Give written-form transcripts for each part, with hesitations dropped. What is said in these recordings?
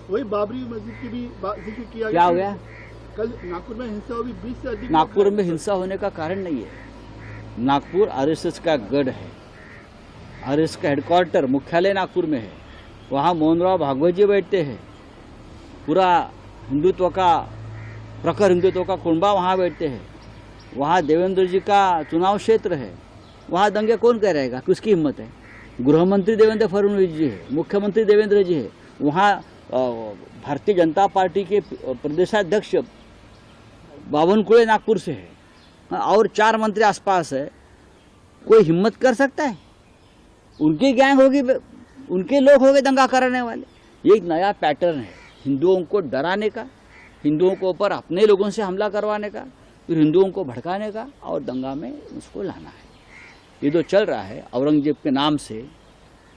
वही बाबरी मस्जिद की भी जिक्र किया। क्या हो गया? कल नागपुर में हिंसा हुई, 20 से अधिक। नागपुर में हिंसा होने का कारण नहीं है। नागपुर आरएसएस का गढ़ है, आरएसएस का हेडक्वार्टर मुख्यालय नागपुर में है। वहाँ मोहनराव भागवत जी बैठते हैं, पूरा हिंदुत्व का प्रखर हिंदुत्व का कुंबा वहाँ बैठते हैं। वहाँ देवेंद्र जी का चुनाव क्षेत्र है, वहाँ दंगे कौन करेगा, किसकी हिम्मत है? गृह मंत्री देवेंद्र फडणवीस जी है, मुख्यमंत्री देवेंद्र जी है, वहाँ भारतीय जनता पार्टी के प्रदेशाध्यक्ष बावनकुळे नागपुर से है, और 4 मंत्री आसपास है। कोई हिम्मत कर सकता है? उनकी गैंग होगी, उनके लोग होंगे दंगा कराने वाले। ये एक नया पैटर्न है हिंदुओं को डराने का, हिंदुओं के ऊपर अपने लोगों से हमला करवाने का, फिर हिंदुओं को भड़काने का और दंगा में उसको लाना है। ये जो चल रहा है औरंगजेब के नाम से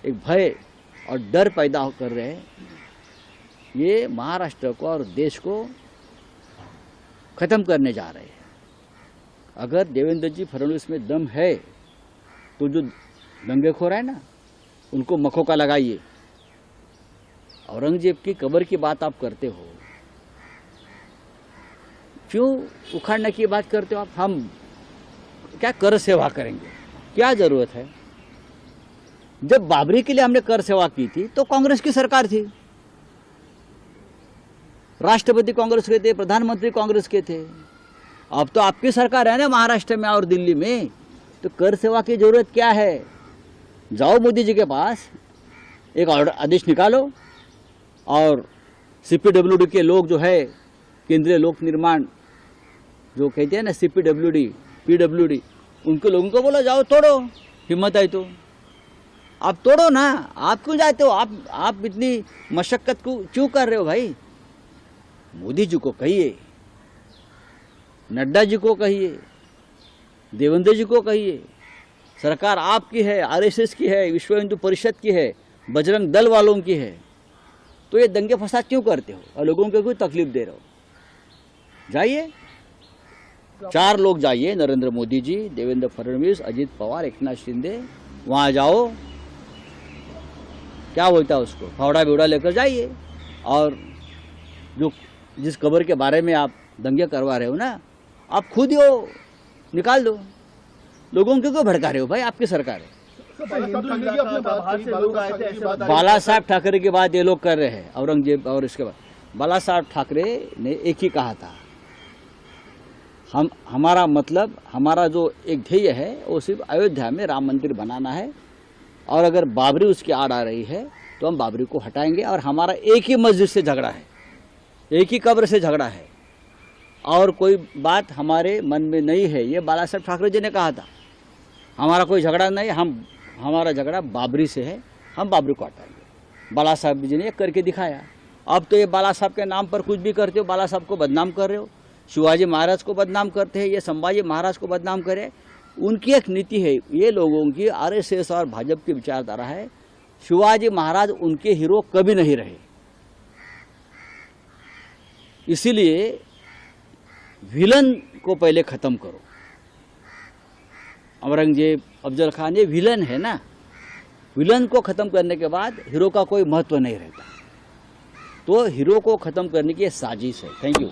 एक भय और डर पैदा कर रहे हैं, ये महाराष्ट्र को और देश को खत्म करने जा रहे हैं। अगर देवेंद्र जी फडणवीस में दम है तो जो दंगेखोर है ना, उनको मखौका लगाइए। औरंगजेब की कब्र की बात आप करते हो, क्यों उखाड़ने की बात करते हो आप? हम क्या कर सेवा करेंगे? क्या जरूरत है? जब बाबरी के लिए हमने कर सेवा की थी तो कांग्रेस की सरकार थी, राष्ट्रपति कांग्रेस के थे, प्रधानमंत्री कांग्रेस के थे। अब तो आपकी सरकार है ना महाराष्ट्र में और दिल्ली में, तो कर सेवा की जरूरत क्या है? जाओ मोदी जी के पास, एक ऑर्डर आदेश निकालो और सीपीडब्ल्यूडी के लोग जो है, केंद्रीय लोक निर्माण जो कहते हैं ना, सीपीडब्ल्यूडी पीडब्ल्यूडी, उनके लोगों को बोलो जाओ तोड़ो, हिम्मत है तो आप तोड़ो ना। आप क्यों जाते हो? आप इतनी मशक्कत को क्यों कर रहे हो भाई? मोदी जी को कहिए, नड्डा जी को कहिए, देवेंद्र जी को कहिए, सरकार आपकी है, आरएसएस की है, विश्व हिंदू परिषद की है, बजरंग दल वालों की है, तो ये दंगे फसाद क्यों करते हो और लोगों को क्यों तकलीफ दे रहे हो? जाइए, 4 लोग जाइए, नरेंद्र मोदी जी, देवेंद्र फडणवीस, अजित पवार, एकनाथ शिंदे, वहाँ जाओ, क्या बोलता है उसको, फावड़ा बिवड़ा लेकर जाइए, और जो जिस खबर के बारे में आप दंगे करवा रहे हो ना, आप खुद ही हो, निकाल दो। लोगों को क्यों भड़का रहे हो भाई? आपकी सरकार है। बाला साहब ठाकरे की बात ये लोग कर रहे हैं, औरंगजेब और इसके बाद बाला साहब ठाकरे ने एक ही कहा था, हमारा मतलब, हमारा जो एक ध्येय है वो सिर्फ अयोध्या में राम मंदिर बनाना है, और अगर बाबरी उसकी आड़ आ रही है तो हम बाबरी को हटाएंगे। और हमारा एक ही मस्जिद से झगड़ा है, एक ही कब्र से झगड़ा है, और कोई बात हमारे मन में नहीं है। ये बाला साहब ठाकरे जी ने कहा था, हमारा कोई झगड़ा नहीं, हमारा झगड़ा बाबरी से है, हम बाबरी को हटाएंगे। बाला साहब जी ने करके दिखाया। अब तो ये बाला साहब के नाम पर कुछ भी करते हो, बाला साहब को बदनाम कर रहे हो, शिवाजी महाराज को बदनाम करते हैं, ये संभाजी महाराज को बदनाम करे। उनकी एक नीति है, ये लोगों की आरएसएस और भाजपा की विचारधारा है, शिवाजी महाराज उनके हीरो कभी नहीं रहे। इसीलिए विलन को पहले खत्म करो। औरंगजेब, अफजल खान, ये विलन है ना, विलन को खत्म करने के बाद हीरो का कोई महत्व नहीं रहता। तो हीरो को खत्म करने की साजिश है। Thank you.